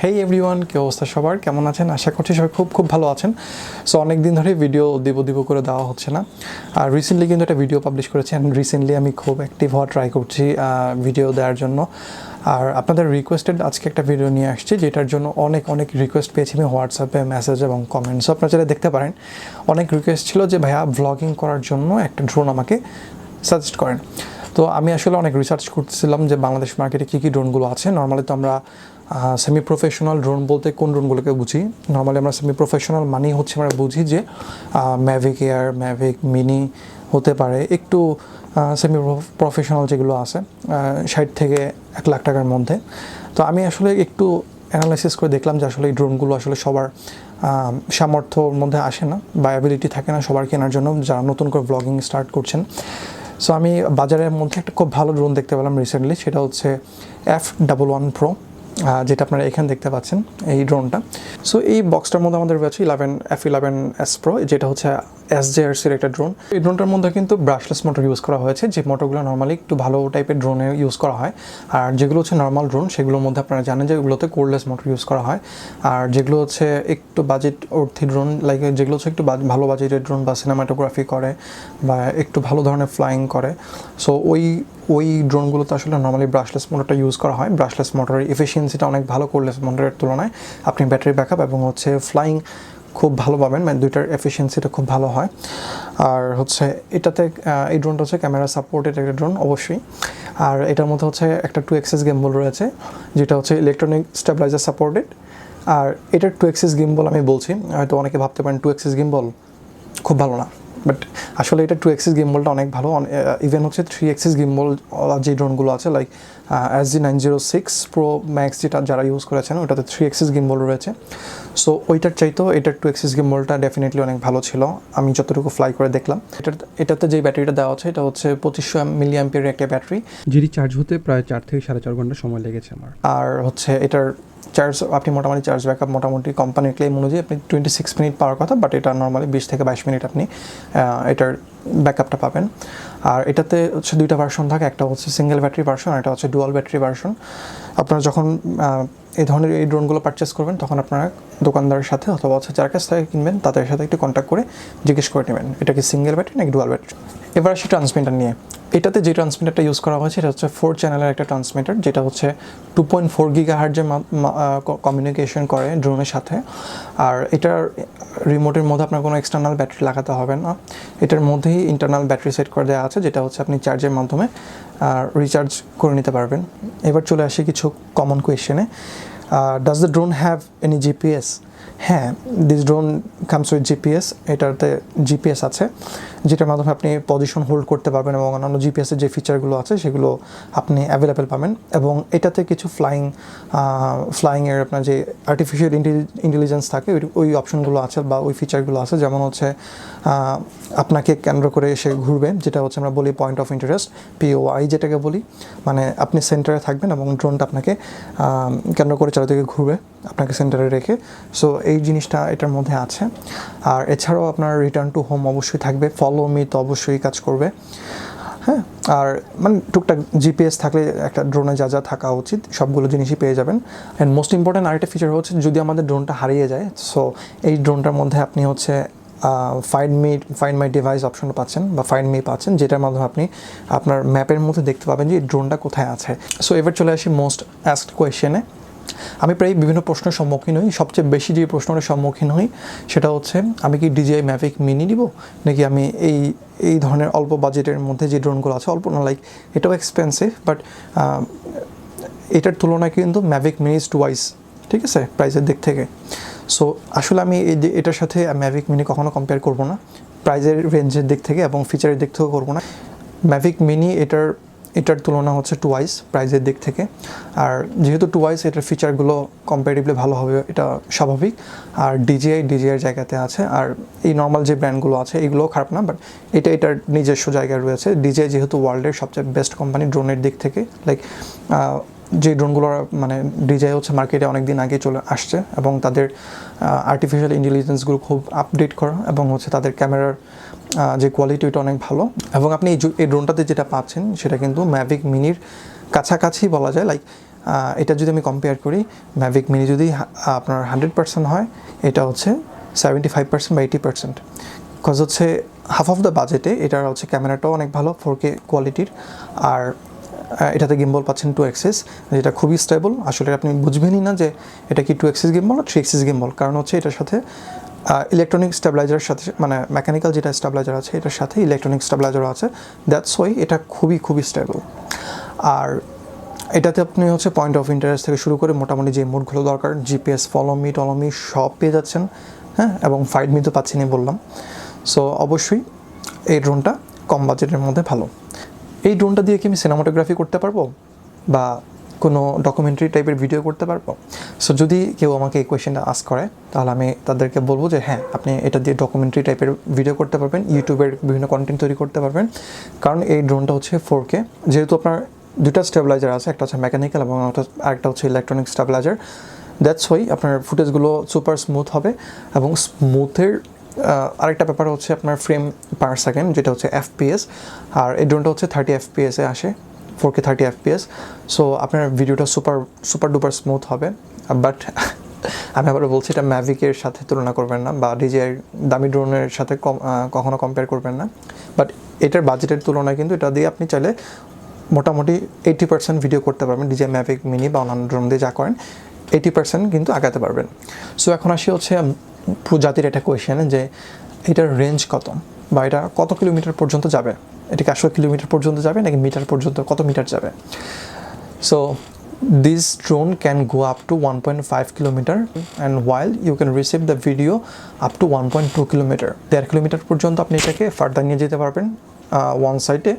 হেই everyone, কি অবস্থা সবার? কেমন আছেন? আশা করছি সবাই খুব ভালো আছেন। সো অনেক দিন ধরে ভিডিও দেব করে দেওয়া হচ্ছে না। আর রিসেন্টলি কিন্তু একটা ভিডিও পাবলিশ করেছি অ্যান্ড রিসেন্টলি আমি খুব অ্যাক্টিভ হওয়া ট্রাই করছি ভিডিও দেওয়ার জন্য। আর আপনাদের রিকোয়েস্টেড আজকে একটা ভিডিও নিয়ে আসছি, যেটার জন্য অনেক রিকোয়েস্ট পেয়েছি আমি হোয়াটসঅ্যাপে, মেসেজ এবং কমেন্টস। আপনারা চাইলে দেখতে পারেন। অনেক রিকোয়েস্ট ছিল যে ভাইয়া ব্লগিং করার জন্য একটা ড্রোন আমাকে সাজেস্ট করেন। তো আমি আসলে অনেক রিসার্চ করতেছিলাম যে বাংলাদেশ মার্কেটে কী ড্রোনগুলো আছে। নর্মালি তো আমরা সেমি প্রফেশনাল ড্রোন বলতে কোন ড্রোনগুলোকে বুঝি? নর্মালি আমরা সেমি প্রফেশনাল মানেই হচ্ছে আমরা বুঝি যে ম্যাভিক এয়ার, ম্যাভিক মিনি হতে পারে, একটু সেমি প্রফেশনাল যেগুলো আছে 60 থেকে 1 লাখ টাকার মধ্যে। তো আমি আসলে একটু অ্যানালাইসিস করে দেখলাম যে আসলে এই ড্রোনগুলো আসলে সবার সামর্থ্যর মধ্যে আসে না বা অ্যাবিলিটি থাকে না সবার কেনার জন্য, যারা নতুন করে ব্লগিং স্টার্ট করছেন। সো আমি বাজারের মধ্যে একটা খুব ভালো ড্রোন দেখতে পেলাম রিসেন্টলি, সেটা হচ্ছে F11 Pro, যেটা আপনারা এখানে দেখতে পাচ্ছেন এই ড্রোনটা। সো এই বক্সটার মধ্যে আমাদের রয়েছে F11s Pro, যেটা হচ্ছে SJRCর একটা ড্রোন। এই ড্রোনটার মধ্যে কিন্তু ব্রাশলেস মোটর ইউজ করা হয়েছে, যে মোটরগুলো নর্মালি একটু ভালো টাইপের ড্রোনে ইউজ করা হয়। আর যেগুলো হচ্ছে নর্মাল ড্রোন, সেগুলোর মধ্যে আপনারা জানেন যে এগুলোতে কোরলেস মোটর ইউজ করা হয়। আর যেগুলো হচ্ছে একটু বাজেট অর্থী ড্রোন, লাইক যেগুলো হচ্ছে একটু ভালো বাজেটের ড্রোন বা সিনেমাটোগ্রাফি করে বা একটু ভালো ধরনের ফ্লাইং করে, সো ওই ড্রোনগুলোতে আসলে নর্মালি ব্রাশলেস মোটরটা ইউজ করা হয়। ব্রাশলেস মোটরের এফিসিয়েন্সিটা অনেক ভালো কোরলেস মোটরের তুলনায়। আপনি ব্যাটারি ব্যাকআপ এবং হচ্ছে ফ্লাইং খুব ভালো পাবেন, মানে দুইটার এফিসিয়েন্সিটা খুব ভালো হয়। আর হচ্ছে এটাতে এই ড্রোনটা হচ্ছে ক্যামেরা সাপোর্টেড একটা ড্রোন অবশ্যই। আর এটার মধ্যে হচ্ছে একটা 2 axis গিম্বল রয়েছে, যেটা হচ্ছে ইলেকট্রনিক স্টেবিলাইজার সাপোর্টেড। আর এটার 2 axis গিম্বল আমি বলছি, হয়তো অনেকে ভাবতে পারেন 2 axis গিম্বল খুব ভালো না, বাট আসলে এটা 2 axis গিম্বলটা অনেক ভালো। ইভেন হচ্ছে 3 axis গিম্বল যে ড্রোনগুলো আছে, লাইক SG906 Pro Max যেটা যারা ইউজ করেছেন, ওটাতে 3 axis গিম্বল রয়েছে। সো ওইটার চাইতেও এটার 2 axis গিম্বলটা ডেফিনেটলি অনেক ভালো ছিল, আমি যতটুকু ফ্লাই করে দেখলাম। এটাতে যেই ব্যাটারিটা দেওয়া আছে, এটা হচ্ছে 2500 mAh একটা ব্যাটারি, যেটি চার্জ হতে প্রায় 4 থেকে 4.5 ঘন্টা সময় লেগেছে আমার। আর হচ্ছে এটার চার্জ আপনি মোটামুটি চার্জ ব্যাকআপ মোটামুটি কোম্পানির ক্লেম অনুযায়ী আপনি 26 মিনিট পাওয়ার কথা, বাট এটা নর্মালি 20 থেকে 22 মিনিট আপনি এটার ব্যাকআপটা পাবেন। আর এটাতে হচ্ছে 2টা ভার্সন থাকে, একটা হচ্ছে সিঙ্গেল ব্যাটারি ভার্সন, আর এটা হচ্ছে ডুয়াল ব্যাটারি ভার্সন। আপনারা যখন এই ধরনের এই ড্রোনগুলো পারচেস করবেন, তখন আপনারা দোকানদারের সাথে অথবা হচ্ছে যার কাছ থেকে কিনবেন তাদের সাথে একটু কন্ট্যাক্ট করে জিজ্ঞেস করে নেবেন এটা কি সিঙ্গেল ব্যাটারি নাকি ডুয়াল ব্যাটারি। এবার আসি ট্রান্সমিটার নিয়ে। এটাতে যে ট্রান্সমিটারটা ইউজ করা হয়েছে, এটা হচ্ছে 4 চ্যানেলের একটা ট্রান্সমিটার, যেটা হচ্ছে 2.4 GHz কমিউনিকেশন করে ড্রোনের সাথে। আর এটার রিমোটের মধ্যে আপনার কোনো এক্সটার্নাল ব্যাটারি লাগাতে হবে না, এটার মধ্যেই ইন্টারনাল ব্যাটারি সেট করে দেওয়া আছে, যেটা হচ্ছে আপনি চার্জের মাধ্যমে রিচার্জ করে নিতে পারবেন। এবার চলে আসি কিছু কমন কোয়েশ্চেনে। Does the drone have any GPS? হ্যাঁ, this drone comes with GPS. এটাতে জিপিএস আছে, যেটার মাধ্যমে আপনি পজিশন হোল্ড করতে পারবেন এবং অন্যান্য জিপিএসের যে ফিচারগুলো আছে সেগুলো আপনি অ্যাভেলেবেল পাবেন। এবং এটাতে কিছু ফ্লাইংয়ের আপনার যে আর্টিফিশিয়াল ইন্টেলিজেন্স থাকে, ওই অপশনগুলো আছে বা ওই ফিচারগুলো আছে, যেমন হচ্ছে আপনাকে কেন্দ্র করে এসে ঘুরবে, যেটা হচ্ছে আমরা বলি পয়েন্ট অফ ইন্টারেস্ট, POI যেটাকে বলি, মানে আপনি সেন্টারে থাকবেন এবং ড্রোনটা আপনাকে কেন্দ্র করে চারিদিকে ঘুরবে আপনাকে সেন্টারে রেখে। সো এই জিনিসটা এটার মধ্যে আছে। আর এছাড়াও আপনার রিটার্ন টু হোম অবশ্যই থাকবে, ফলো মি তো অবশ্যই কাজ করবে। হ্যাঁ, আর মানে টুকটাক জিপিএস থাকলে একটা ড্রোনে যা যা থাকা উচিত সবগুলো জিনিসই পেয়ে যাবেন। অ্যান্ড মোস্ট ইম্পর্ট্যান্ট আরেকটা ফিচার হচ্ছে, যদি আমাদের ড্রোনটা হারিয়ে যায়, সো এই ড্রোনটার মধ্যে আপনি হচ্ছে ফাইন্ড মাই ডিভাইস অপশন পাচ্ছেন বা ফাইন্ড মি পাচ্ছেন, যেটার মাধ্যমে আপনি আপনার ম্যাপের মধ্যে দেখতে পাবেন যে এই ড্রোনটা কোথায় আছে। সো এবার চলে আসি মোস্ট অ্যাস্কড কোয়েশ্চেনে। আমি প্রায় বিভিন্ন প্রশ্নের সম্মুখীন হই, সবচেয়ে বেশি যে প্রশ্নের সম্মুখীন হই সেটা হচ্ছে, আমি কি DJI ম্যাভিক মিনি নিব নাকি আমি এই ধরনের অল্প বাজেটের মধ্যে যে ড্রোনগুলো আছে, অল্প না, লাইক এটাও এক্সপেন্সিভ, বাট এটার তুলনায় কিন্তু ম্যাভিক মিনি ইজ টুয়াইস, ঠিক আছে, প্রাইসের দিক থেকে। সো আসলে আমি এটার সাথে ম্যাভিক মিনি কখনো কম্পেয়ার করব না, প্রাইসের রেঞ্জের দিক থেকে এবং ফিচারের দিক থেকেও করবো না। ম্যাভিক মিনি এটার তুলনা হচ্ছে টুয়াইস প্রাইসের দিক থেকে। আর যেহেতু টুয়াইস, এটার ফিচারগুলো কম্পারেটিভলি ভালো হবে, এটা স্বাভাবিক। আর ডিজিআইয়ের জায়গাতে আছে। আর এই নর্মাল যে ব্র্যান্ডগুলো আছে এগুলোও খারাপ না, বাট এটার নিজস্ব জায়গায় রয়েছে। ডিজিআই যেহেতু ওয়ার্ল্ডের সবচেয়ে বেস্ট কোম্পানি ড্রোনের দিক থেকে, লাইক যে ড্রোনগুলো মানে ডিজিআই হচ্ছে মার্কেটে অনেক দিন আগে চলে আসছে এবং তাদের আর্টিফিশিয়াল ইন্টেলিজেন্সগুলো খুব আপডেট করা এবং হচ্ছে তাদের ক্যামেরার যে কোয়ালিটি ওটা অনেক ভালো। এবং আপনি এই ড্রোনটাতে যেটা পাচ্ছেন সেটা কিন্তু ম্যাভিক মিনির কাছাকাছি বলা যায়, লাইক এটা যদি আমি কম্পেয়ার করি, ম্যাভিক মিনি যদি আপনার 100% হয়, এটা হচ্ছে 75% বা 80%। কজ হচ্ছে হাফ অফ দ্য বাজেটে এটার হচ্ছে ক্যামেরাটাও অনেক ভালো 4K কোয়ালিটির, আর এটাতে গিম্বল পাচ্ছেন 2 অ্যাক্সিস, যেটা খুবই স্টেবল। আসলে আপনি বুঝবেনই না যে এটা কি 2 অ্যাক্সিস গিম্বল না 3 অ্যাক্সিস গিম্বল, কারণ হচ্ছে এটার সাথে ইলেকট্রনিক স্টেবিলাইজারের সাথে, মানে মেকানিক্যাল যেটা স্টেবিলাইজার আছে এটার সাথে ইলেকট্রনিক স্টেবিলাইজারও আছে, দ্যাটস ওয়াই এটা খুবই খুবই স্টেবল। আর এটাতে আপনি হচ্ছে পয়েন্ট অফ ইন্টারেস্ট থেকে শুরু করে মোটামুটি যে মোডগুলো দরকার, জিপিএস, ফলোমি টলোমি সব পেয়ে যাচ্ছেন, হ্যাঁ, এবং ফাইট মি তো পাচ্ছেনই বললাম। সো অবশ্যই এই ড্রোনটা কম বাজেটের মধ্যে ভালো। এই ড্রোনটা দিয়ে কি আমি সিনেমাটোগ্রাফি করতে পারবো বা কোনো ডকুমেন্টারি টাইপের ভিডিও করতে পারবো? সো যদি কেউ আমাকে এই কোয়েশ্চেনটা আস্ক করে, তাহলে আমি তাদেরকে বলবো যে হ্যাঁ, আপনি এটা দিয়ে ডকুমেন্টারি টাইপের ভিডিও করতে পারবেন, ইউটিউবের বিভিন্ন কন্টেন্ট তৈরি করতে পারবেন, কারণ এই ড্রোনটা হচ্ছে 4K। যেহেতু আপনার দুটা স্টেবিলাইজার আছে, একটা হচ্ছে মেকানিক্যাল এবং আরেকটা হচ্ছে ইলেকট্রনিক স্টেবিলাইজার, দ্যাটস ওয়াই আপনার ফুটেজগুলো সুপার স্মুথ হবে। এবং স্মুথের আরেকটা ব্যাপার হচ্ছে আপনার ফ্রেম পার সেকেন্ড, যেটা হচ্ছে FPS, আর এই ড্রোনটা হচ্ছে 30 FPS এ আসে, 4K 30 FPS। সো আপনার ভিডিওটা সুপার ডুপার স্মুথ হবে। বাট আমি আবার বলছি, এটা ম্যাভিকের সাথে তুলনা করবেন না, বা DJI দামি ড্রোনের সাথে কখনো কম্পেয়ার করবেন না। বাট এটার বাজেটের তুলনায় কিন্তু এটা দিয়ে আপনি চাইলে মোটামুটি 80% ভিডিও করতে পারবেন। DJI ম্যাভিক মিনি বা অন্যান্য ড্রোন দিয়ে যা করেন 80% কিন্তু আগাতে পারবেন। সো এখন আসি হচ্ছে জাতির একটা কোয়েশ্চেন, যে এটার রেঞ্জ কত, বা এটা কত কিলোমিটার পর্যন্ত যাবে, এটা কি 100 কিলোমিটার পর্যন্ত যাবে নাকি মিটার পর্যন্ত, কত মিটার যাবে? So this drone can go up to 1.5 kilometer, and while you can receive the video up to 1.2 kilometer, 1.5 kilometre পর্যন্ত আপনি এটাকে ফার্দার নিয়ে যেতে পারবেন ওয়ান সাইডে।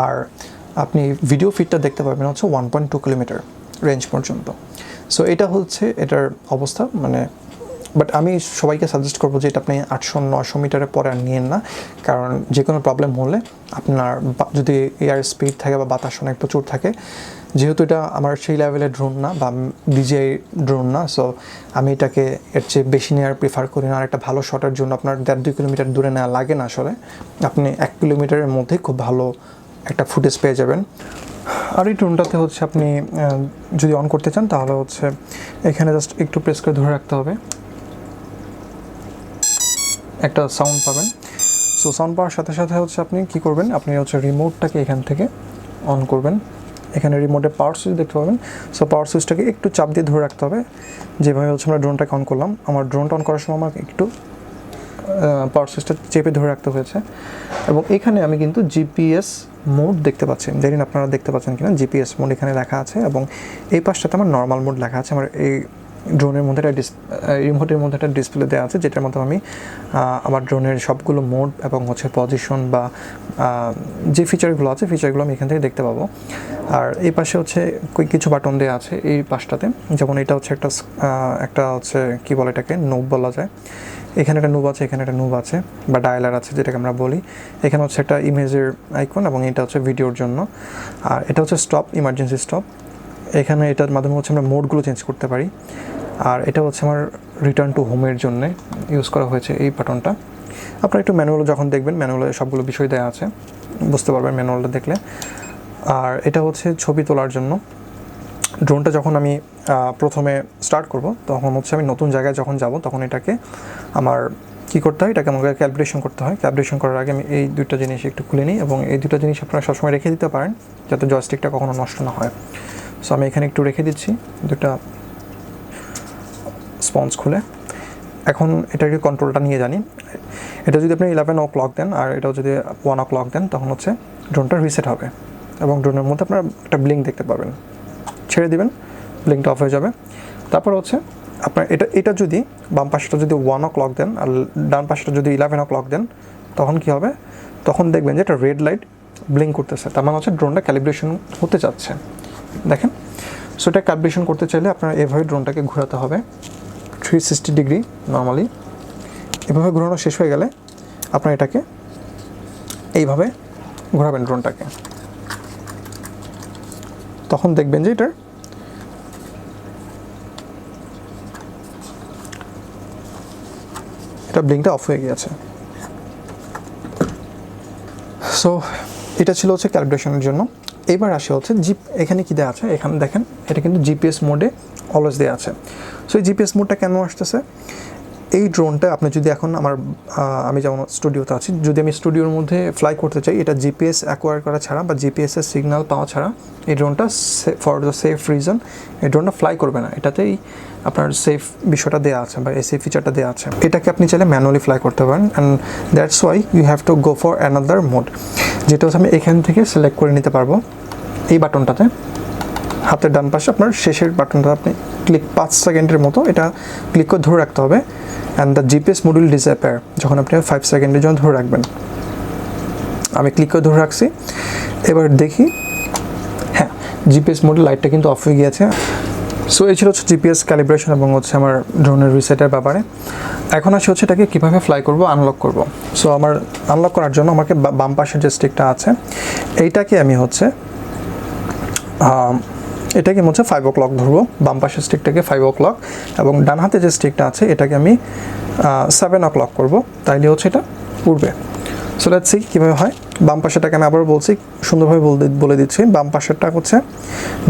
আর আপনি ভিডিও ফিডটা দেখতে পারবেন হচ্ছে 1.2 কিলোমিটার রেঞ্জ পর্যন্ত। সো এটা হচ্ছে এটার অবস্থা, মানে বাট আমি সবাইকে সাজেস্ট করবো যে এটা আপনি 800-900 মিটারের পরে আর নিয়েন না, কারণ যে কোনো প্রবলেম হলে আপনার যদি এয়ার স্পিড থাকে বা বাতাস অনেক প্রচুর থাকে, যেহেতু এটা আমার সেই লেভেলের ড্রোন না বা DJI ড্রোন না, সো আমি এটাকে এর চেয়ে বেশি নেওয়ার প্রিফার করি না। আর একটা ভালো শটের জন্য আপনার 1.5-2 কিলোমিটার দূরে নেওয়া লাগে না, আসলে আপনি 1 কিলোমিটারের মধ্যে খুব ভালো একটা ফুটেজ পেয়ে যাবেন। আর এই ড্রোনটাতে হচ্ছে আপনি যদি অন করতে চান, তাহলে হচ্ছে এখানে জাস্ট একটু প্রেস করে ধরে রাখতে হবে, একটা সাউন্ড পাবেন। সো সাউন্ড পাওয়ার সাথে সাথে হচ্ছে আপনি কী করবেন, আপনি হচ্ছে রিমোটটাকে এখান থেকে অন করবেন। এখানে রিমোটে পাওয়ার সুইচ দেখতে পাবেন। সো পাওয়ার সুইচটাকে একটু চাপ দিয়ে ধরে রাখতে হবে, যেভাবে হচ্ছে আমরা ড্রোনটাকে অন করলাম। আমার ড্রোনটা অন করার সময় আমাকে একটু পাওয়ার সুইচটা চেপে ধরে রাখতে হয়েছে। এবং এখানে আমি কিন্তু জিপিএস মোড দেখতে পাচ্ছি, জানি না আপনারা দেখতে পাচ্ছেন কিনা। জিপিএস মোড এখানে লেখা আছে, এবং এই পাশটাতে আমার নর্মাল মোড লেখা আছে। আমার এই ড্রোনের মধ্যে একটা রিমোটের মধ্যে একটা ডিসপ্লে দেওয়া আছে, যেটার মধ্যে আমি আমার ড্রোনের সবগুলো মোড এবং হচ্ছে পজিশন বা যে ফিচারগুলো আছে, ফিচারগুলো আমি এখান থেকে দেখতে পাবো। আর এই পাশে হচ্ছে কিছু বাটন দেওয়া আছে এই পাশটাতে, যেমন এটা হচ্ছে একটা হচ্ছে কী বলে এটাকে, নোব বলা যায়। এখানে একটা নোব আছে, এখানে একটা নোব আছে, বা ডায়ালার আছে যেটাকে আমরা বলি। এখানে হচ্ছে একটা ইমেজের আইকন, এবং এটা হচ্ছে ভিডিওর জন্য। আর এটা হচ্ছে স্টপ, ইমার্জেন্সি স্টপ। এখানে এটার মাধ্যমে হচ্ছে আমরা মোডগুলো চেঞ্জ করতে পারি। আর এটা হচ্ছে আমার রিটার্ন টু হোমের জন্য ইউজ করা হয়েছে এই বাটনটা। আপনারা একটু ম্যানুয়াল যখন দেখবেন, ম্যানুয়ালে সবগুলো বিষয় দেওয়া আছে, বুঝতে পারবেন ম্যানুয়ালটা দেখলে। আর এটা হচ্ছে ছবি তোলার জন্য। ড্রোনটা যখন আমি প্রথমে স্টার্ট করব, তখন হচ্ছে আমি নতুন জায়গায় যখন যাব, তখন এটাকে আমার কী করতে হয়, এটাকে আমাকে ক্যালকুলেশন করতে হয়। ক্যালকুলেশন করার আগে আমি এই দুইটা জিনিস একটু খুলে নিই, এবং এই দুটো জিনিস আপনারা সবসময় রেখে দিতে পারেন, যাতে জয়স্টিকটা কখনো নষ্ট না হয়। সো আমি এখানে একটু রেখে দিচ্ছি দুটা স্পঞ্জ খুলে। এখন এটাকে কন্ট্রোলটা নিয়ে জানি। এটা যদি আপনি 11 o'clock দেন, আর এটাও যদি 1 o'clock দেন, তখন হচ্ছে ড্রোনটা রিসেট হবে, এবং ড্রোনের মধ্যে আপনারা একটা ব্লিঙ্ক দেখতে পাবেন। ছেড়ে দিবেন, ব্লিঙ্কটা অফ হয়ে যাবে। তারপর হচ্ছে আপনার এটা যদি বাম পাশটা যদি 1 o'clock দেন, আর ডান পাশটা যদি 11 o'clock দেন, তখন কি হবে, তখন দেখবেন যে এটা রেড লাইট ব্লিঙ্ক করতেছে, তার মানে হচ্ছে ড্রোনটা ক্যালিব্রেশন হতে যাচ্ছে। দেখেন, সো এটা ক্যালিব্রেশন করতে চাইলে আপনার এভাবে ড্রোনটাকে ঘোরাতে হবে 360 ডিগ্রি নর্মালি। এভাবে ঘোরানো শেষ হয়ে গেলে আপনার এটাকে এইভাবে ঘোরাবেন ড্রোনটাকে, তখন দেখবেন যে এটা ব্লিঙ্কটা অফ হয়ে গিয়েছে। সো এটা ছিল হচ্ছে ক্যালিব্রেশনের জন্য। এবার আসে হচ্ছে এখানে কী দেওয়া আছে, এখানে দেখেন এটা কিন্তু জিপিএস মোডে অলওয়েজ দেওয়া আছে। সো এই জিপিএস মোডটা কেন আসতেছে, এই ড্রোনটা আপনি যদি এখন আমি যেমন স্টুডিওতে আছি, যদি আমি স্টুডিওর মধ্যে ফ্লাই করতে চাই, এটা জিপিএস অ্যাকোয়ার করা ছাড়া বা জিপিএসের সিগন্যাল পাওয়া ছাড়া এই ড্রোনটা ফর দ্য সেফ রিজন এই ড্রোনটা ফ্লাই করবে না। এটাতেই আপনার সেফ বিষয়টা দেওয়া আছে বা এই সেফ ফিচারটা দেওয়া আছে। এটাকে আপনি চাইলে ম্যানুয়ালি ফ্লাই করতে পারেন, and that's why you have to go for another mode, যেটা হচ্ছে আমি এখান থেকে সিলেক্ট করে নিতে পারবো। এই বাটনটাতে হাতের ডান পাশে আপনার শেষের বাটনটা আপনি ক্লিক 5 সেকেন্ডের মতো এটা ক্লিক করে ধরে রাখতে হবে, and the GPS module disappear, যখন আপনি 5 সেকেন্ডের জন্য ধরে রাখবেন। আমি ক্লিক করে ধরে রাখছি, এবার দেখি হ্যাঁ জিপিএস মডিউল লাইটটা কিন্তু অফ হয়ে গিয়েছে। সো এই ছিল হচ্ছে জিপিএস ক্যালিব্রেশন এবং হচ্ছে আমার ড্রোনের রিসেটের ব্যাপারে। এখন আসে হচ্ছে এটাকে কীভাবে ফ্লাই করব, আনলক করব। সো আমার আনলক করার জন্য আমাকে বাম পাশের যে স্টিকটা আছে এইটাকে আমি হচ্ছে এটাকে হচ্ছে 5 o'clock ধরবো, বাম পাশের স্টিকটাকে 5 o'clock, এবং ডান হাতে যে স্টিকটা আছে এটাকে আমি 7 o'clock করবো, তাইলে হচ্ছে এটা উড়বে। সো লেটস সি কীভাবে হয়। বাম পাশেটাকে আমি আবার বলছি, সুন্দরভাবে বলে দিচ্ছি। বাম পাশেরটা হচ্ছে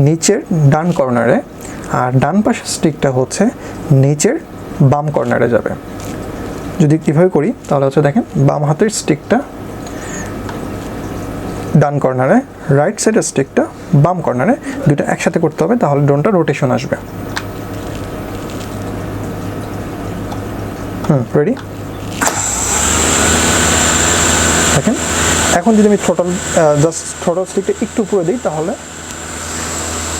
নিচের ডান কর্নারে, আর ডান পাশের স্টিকটা হচ্ছে নিচের বাম কর্নারে যাবে। যদি কীভাবে করি তাহলে হচ্ছে দেখেন, বাম হাতের স্টিকটা ডান কর্নারে, রাইট সাইডের স্টিকটা বাম কর্নারে, দুটো একসাথে করতে হবে, তাহলে ড্রোনটা রোটেশন আসবে। রেডি? দেখেন এখন যদি আমি থ্রটল স্টিকটা একটু উপরে দিই, তাহলে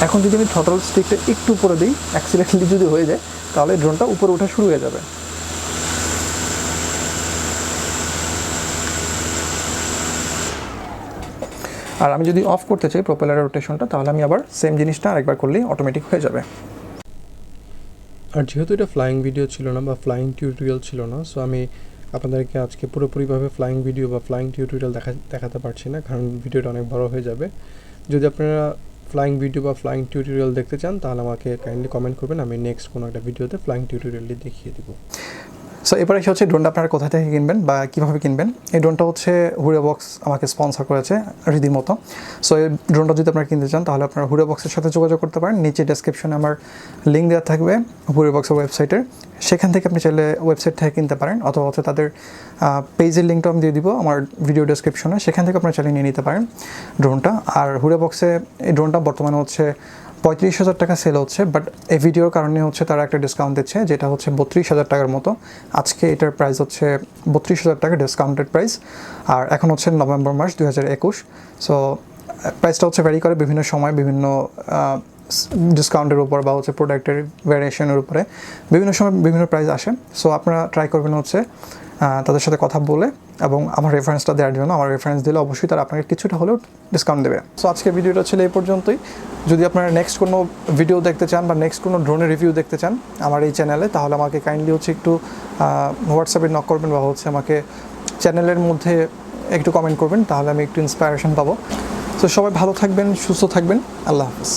এখন যদি আমি থ্রটল স্টিকটা একটু উপরে দিই, অ্যাক্সিডেন্টালি যদি হয়ে যায় তাহলে ড্রোনটা উপরে ওঠা শুরু হয়ে যাবে। আর আমি যদি অফ করতে চাই প্রপেলারের রোটেশনটা, তাহলে আমি আবার সেম জিনিসটা আরেকবার করলেই অটোমেটিক হয়ে যাবে। আর যেহেতু এটা ফ্লাইং ভিডিও ছিল না বা ফ্লাইং টিউটোরিয়াল ছিল না, সো আমি আপনাদেরকে আজকে পুরোপুরিভাবে ফ্লাইং ভিডিও বা ফ্লাইং টিউটোরিয়াল দেখাতে পারছি না, কারণ ভিডিওটা অনেক বড় হয়ে যাবে। যদি আপনারা ফ্লাইং ভিডিও বা ফ্লাইং টিউটোরিয়াল দেখতে চান তাহলে আমাকে কাইন্ডলি কমেন্ট করবেন, আমি নেক্সট কোনো একটা ভিডিওতে ফ্লাইং টিউটোরিয়ালটি দেখিয়ে দেবো। সো এরপরে হচ্ছে ড্রোনটা আপনারা কোথা থেকে কিনবেন বা কীভাবে কিনবেন। এই ড্রোনটা হচ্ছে HoorayBox আমাকে স্পন্সর করেছে রীতিমতো। সো এই ড্রোনটা যদি আপনারা কিনতে চান তাহলে আপনারা HoorayBoxের সাথে যোগাযোগ করতে পারেন। নিচে ডেসক্রিপশনে আমার লিঙ্ক দেওয়া থাকবে HoorayBoxের ওয়েবসাইটের, সেখান থেকে আপনি চাইলে ওয়েবসাইট থেকে কিনতে পারেন, অথবা হচ্ছে তাদের পেজের লিঙ্কটা আমি দিয়ে দিব আমার ভিডিও ডেসক্রিপশনে, সেখান থেকে আপনারা চাইলে নিয়ে নিতে পারেন ড্রোনটা। আর HoorayBoxে এই ড্রোনটা বর্তমানে হচ্ছে 35,000 টাকা সেল হচ্ছে, বাট এই ভিডিওর কারণে হচ্ছে তারা একটা ডিসকাউন্ট দিচ্ছে, যেটা হচ্ছে 32,000 টাকার মতো। আজকে এটার প্রাইস হচ্ছে 32,000 টাকা ডিসকাউন্টেড প্রাইস, আর এখন হচ্ছে নভেম্বর মাস 2021। সো প্রাইসটা হচ্ছে ভ্যারি করে বিভিন্ন সময়, বিভিন্ন ডিসকাউন্টের উপর বা হচ্ছে প্রোডাক্টের ভ্যারিয়েশনের উপরে বিভিন্ন সময় বিভিন্ন প্রাইস আসে। সো আপনারা ট্রাই করবেন হচ্ছে তাদের সাথে কথা বলে এবং আমার রেফারেন্সটা দেওয়ার জন্য। আমার রেফারেন্স দিলে অবশ্যই তারা আপনাকে কিছুটা হলেও ডিসকাউন্ট দেবে। সো আজকের ভিডিওটা ছিল এই পর্যন্তই। যদি আপনারা নেক্সট কোনো ভিডিও দেখতে চান বা নেক্সট কোনো ড্রোনের রিভিউ দেখতে চান আমার এই চ্যানেলে, তাহলে আমাকে কাইন্ডলি হচ্ছে একটু হোয়াটসঅ্যাপে নক করবেন বা হচ্ছে আমাকে চ্যানেলের মধ্যে একটু কমেন্ট করবেন, তাহলে আমি একটু ইন্সপায়ারেশন পাবো। সো সবাই ভালো থাকবেন, সুস্থ থাকবেন, আল্লাহ হাফিজ।